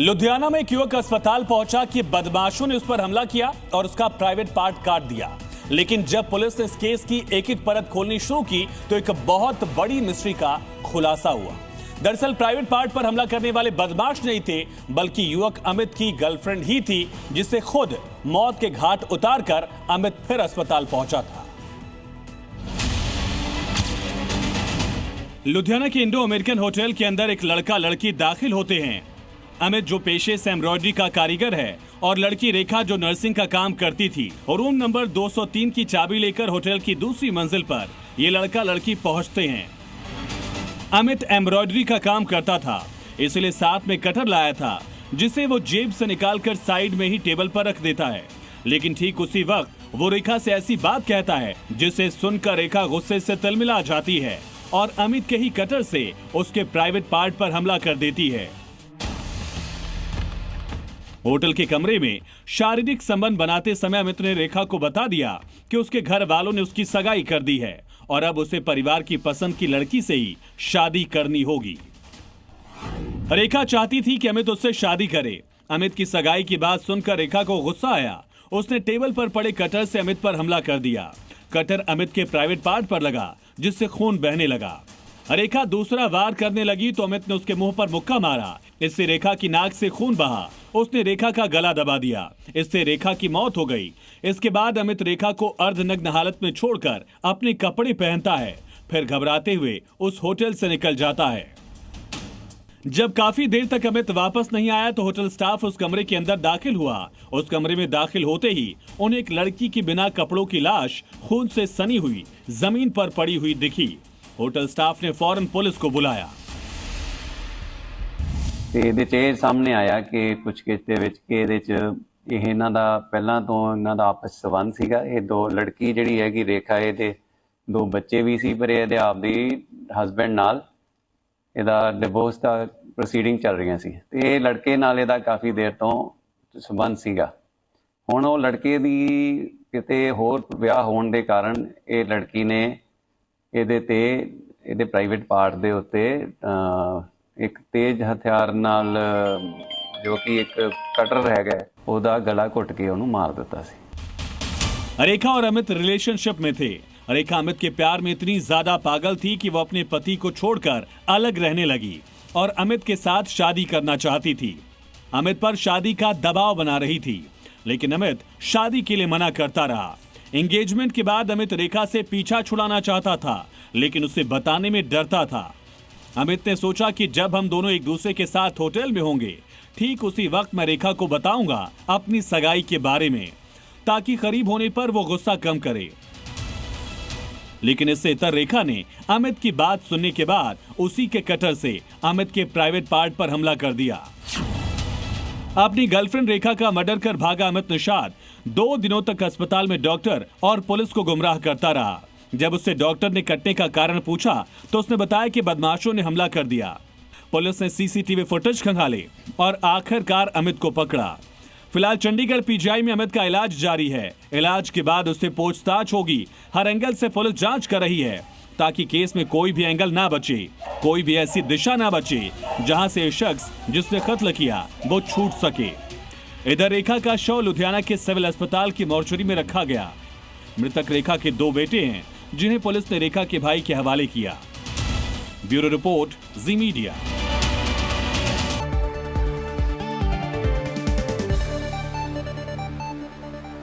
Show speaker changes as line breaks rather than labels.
लुधियाना में एक युवक अस्पताल पहुंचा कि बदमाशों ने उस पर हमला किया और उसका प्राइवेट पार्ट काट दिया। लेकिन जब पुलिस ने इस केस की एक एक परत खोलनी शुरू की तो एक बहुत बड़ी मिस्ट्री का खुलासा हुआ। दरअसल प्राइवेट पार्ट पर हमला करने वाले बदमाश नहीं थे, बल्कि युवक अमित की गर्लफ्रेंड ही थी, जिसे खुद मौत के घाट उतारकर अमित फिर अस्पताल पहुंचा था। लुधियाना के इंडो अमेरिकन होटल के अंदर एक लड़का लड़की दाखिल होते हैं। अमित जो पेशे से एम्ब्रॉयडरी का कारीगर है और लड़की रेखा जो नर्सिंग का काम करती थी, और रूम नंबर 203 की चाबी लेकर होटल की दूसरी मंजिल पर ये लड़का लड़की पहुंचते हैं। अमित एम्ब्रॉयडरी का काम करता था, इसलिए साथ में कटर लाया था, जिसे वो जेब से निकालकर साइड में ही टेबल पर रख देता है। लेकिन ठीक उसी वक्त वो रेखा से ऐसी बात कहता है जिसे सुनकर रेखा गुस्से से तिलमिला जाती है और अमित के ही कटर से उसके प्राइवेट पार्ट पर हमला कर देती है। होटल के कमरे में शारीरिक संबंध बनाते समय अमित ने रेखा को बता दिया कि उसके घर वालों ने उसकी सगाई कर दी है और अब उसे परिवार की पसंद की लड़की से ही शादी करनी होगी। रेखा चाहती थी कि अमित उससे शादी करे। अमित की सगाई की बात सुनकर रेखा को गुस्सा आया। उसने टेबल पर पड़े कटर से अमित पर हमला कर दिया। कटर अमित के प्राइवेट पार्ट पर लगा, जिससे खून बहने लगा। रेखा दूसरा वार करने लगी तो अमित ने उसके मुंह पर मुक्का मारा। इससे रेखा की नाक से खून बहा। उसने रेखा का गला दबा दिया। इससे रेखा की मौत हो गई। इसके बाद अमित रेखा को अर्धनग्न हालत में छोड़कर अपने कपड़े पहनता है, फिर घबराते हुए उस होटल से निकल जाता है। जब काफी देर तक अमित वापस नहीं आया तो होटल स्टाफ उस कमरे के अंदर दाखिल हुआ। उस कमरे में दाखिल होते ही उन्हें एक लड़की की बिना कपड़ों की लाश खून से सनी हुई जमीन पर पड़ी हुई दिखी। होटल स्टाफ ने फौरन पुलिस को बुलाया।
ਇਹਦੇ 'ਚ ਇਹ ਸਾਹਮਣੇ ਆਇਆ ਕਿ ਪੁੱਛਗਿੱਛ ਦੇ ਵਿੱਚ ਕਿ ਇਹਦੇ 'ਚ ਇਹ ਇਹਨਾਂ ਦਾ ਪਹਿਲਾਂ ਤੋਂ ਇਹਨਾਂ ਦਾ ਆਪਸ ਸੰਬੰਧ ਸੀਗਾ। ਇਹ ਦੋ ਲੜਕੀ ਜਿਹੜੀ ਹੈਗੀ ਰੇਖਾ, ਇਹਦੇ ਦੋ ਬੱਚੇ ਵੀ ਸੀ, ਪਰ ਇਹਦੇ ਆਪਦੀ ਹਸਬੈਂਡ ਨਾਲ ਇਹਦਾ ਡਿਵੋਰਸ ਦਾ ਪ੍ਰੋਸੀਡਿੰਗ ਚੱਲ ਰਹੀਆਂ ਸੀ ਤੇ ਇਹ ਲੜਕੇ ਨਾਲ ਇਹਦਾ ਕਾਫੀ ਦੇਰ ਤੋਂ ਸੰਬੰਧ ਸੀਗਾ। ਹੁਣ ਉਹ ਲੜਕੇ ਦੀ ਕਿਤੇ ਹੋਰ ਵਿਆਹ ਹੋਣ ਦੇ ਕਾਰਨ ਇਹ ਲੜਕੀ ਨੇ ਇਹਦੇ ਤੇ ਇਹਦੇ ਪ੍ਰਾਈਵੇਟ ਪਾਰਟ ਦੇ ਉੱਤੇ एक तेज हथियार नाल जो कि एक कटर हैगा ओदा गला घुट के उन्होंने मार दिता सी।
रेखा और अमित रिलेशनशिप में थे। रेखा अमित के प्यार में इतनी ज्यादा पागल थी कि वो अपने पति को छोड़कर अलग रहने लगी और अमित के साथ शादी करना चाहती थी। अमित पर शादी का दबाव बना रही थी, लेकिन अमित शादी के लिए मना करता रहा। एंगेजमेंट के बाद अमित रेखा से पीछा छुड़ाना चाहता था, लेकिन उसे बताने में डरता था। अमित ने सोचा कि जब हम दोनों एक दूसरे के साथ होटल में होंगे, ठीक उसी वक्त मैं रेखा को बताऊंगा अपनी सगाई के बारे में, ताकि करीब होने पर वो गुस्सा कम करे। लेकिन इससे इतर रेखा ने अमित की बात सुनने के बाद उसी के कटर से अमित के प्राइवेट पार्ट पर हमला कर दिया। अपनी गर्लफ्रेंड रेखा का मर्डर कर भागा अमित निषाद 2 दिनों तक अस्पताल में डॉक्टर और पुलिस को गुमराह करता रहा। जब उससे डॉक्टर ने कटने का कारण पूछा तो उसने बताया कि बदमाशों ने हमला कर दिया। पुलिस ने सीसीटीवी फुटेज खंगाले और आखिरकार अमित को पकड़ा। फिलहाल चंडीगढ़ पीजीआई में अमित का इलाज जारी है। इलाज के बाद उससे पूछताछ होगी। हर एंगल से पुलिस जांच कर रही है ताकि केस में कोई भी एंगल ना बचे, कोई भी ऐसी दिशा ना बचे जहां से शख्स जिसने कत्ल किया वो छूट सके। इधर रेखा का शव लुधियाना के सिविल अस्पताल की मोर्चरी में रखा गया। मृतक रेखा के 2 बेटे हैं, जिन्हें पुलिस ने रेखा के भाई के हवाले किया। ब्यूरो रिपोर्ट, जी मीडिया।